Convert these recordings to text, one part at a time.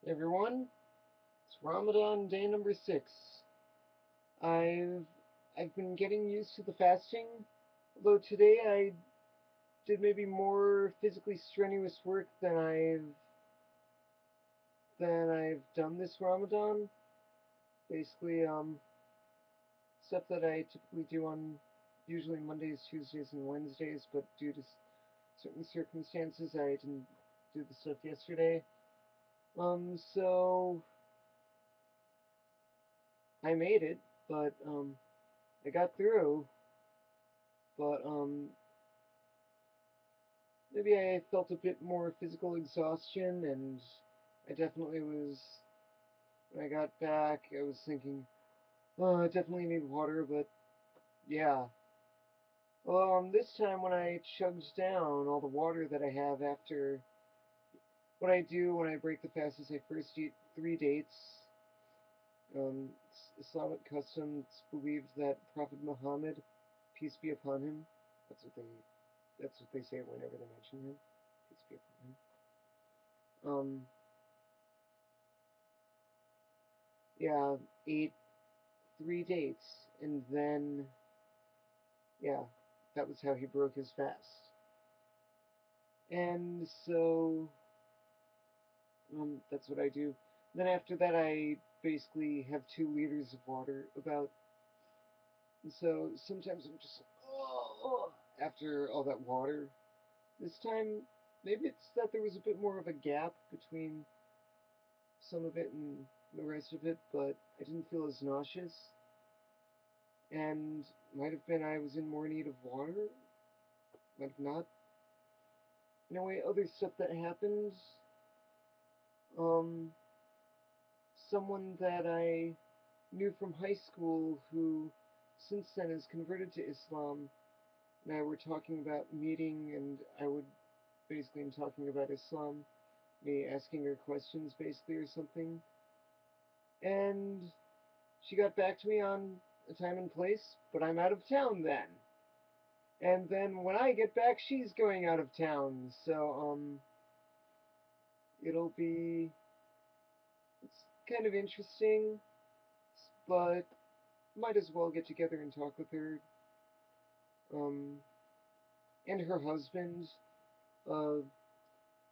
Hey everyone, it's Ramadan day number 6. I've I've been getting used to the fasting, although today I did maybe more physically strenuous work than I've done this Ramadan. Basically, stuff that I typically do on usually Mondays, Tuesdays, and Wednesdays, but due to certain circumstances, I didn't do the stuff yesterday. So I made it, but I got through. But maybe I felt a bit more physical exhaustion, and I definitely was, when I got back, I was thinking, oh, I definitely need water, but yeah. Well, this time when I chugged down all the water that I have after, what I do when I break the fast is I first eat 3 dates. It's Islamic custom. It's believed that Prophet Muhammad, peace be upon him, that's what they, that's what they say whenever they mention him, peace be upon him. Um, yeah, ate 3 dates, and then, yeah, that was how he broke his fast. And so, that's what I do. Then after that, I basically have 2 liters of water about. And so sometimes I'm just like, oh, after all that water. This time, maybe it's that there was a bit more of a gap between some of it and the rest of it, but I didn't feel as nauseous. And might have been I was in more need of water, might have not. Anyway, other stuff that happened. Um, Someone that I knew from high school who since then has converted to Islam, and I were talking about meeting, and I would basically am talking about Islam, me asking her questions basically or something. And she got back to me on a time and place, but I'm out of town then. And then when I get back, she's going out of town. So, it'll be, it's kind of interesting, but might as well get together and talk with her. Um, and her husband. Uh,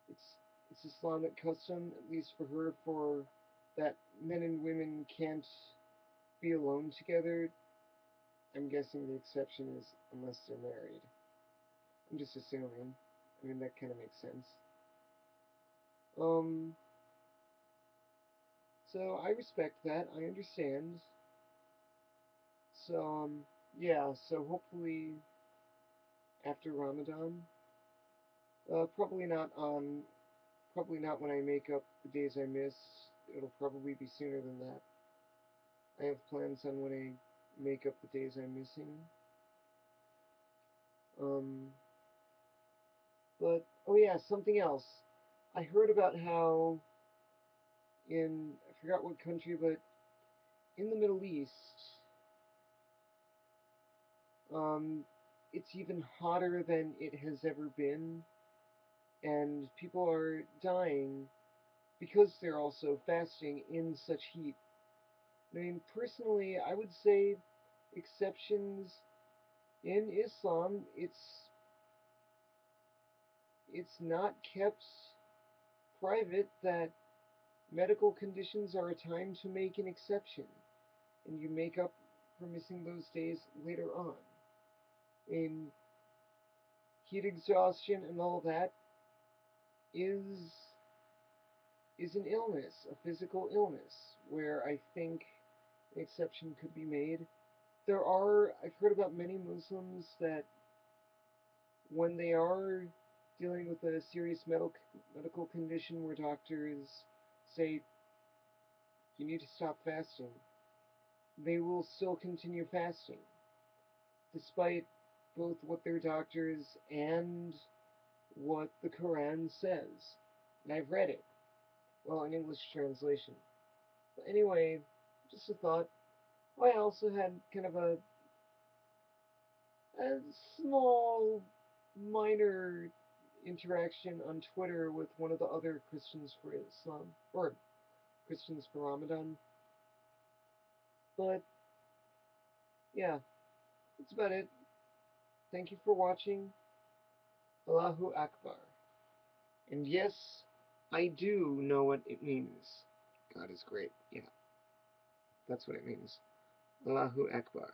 it's it's Islamic custom, at least for her, for that men and women can't be alone together. I'm guessing the exception is unless they're married. I'm just assuming. I mean, that kind of makes sense. Um, so I respect that. I understand. So, yeah. So hopefully after Ramadan, probably not on probably not when I make up the days I miss. It'll probably be sooner than that. I have plans on when I make up the days I'm missing. Um, but, oh yeah, something else. I heard about how I forgot what country, but in the Middle East, um, it's even hotter than it has ever been, and people are dying because they're also fasting in such heat. I mean, personally, I would say exceptions in Islam, it's not kept private that medical conditions are a time to make an exception, and you make up for missing those days later on. In heat exhaustion and all that is is an illness, a physical illness, where I think an exception could be made. I've heard about many Muslims that when they are dealing with a serious medical condition where doctors say you need to stop fasting, they will still continue fasting, despite both what their doctors and what the Quran says. And I've read it, well, in English translation. But anyway, just a thought. I also had kind of a small, minor interaction on Twitter with one of the other Christians for Islam, or Christians for Ramadan. But yeah, that's about it. Thank you for watching. Allahu Akbar. And yes, I do know what it means. God is great. Yeah, that's what it means. Allahu Akbar.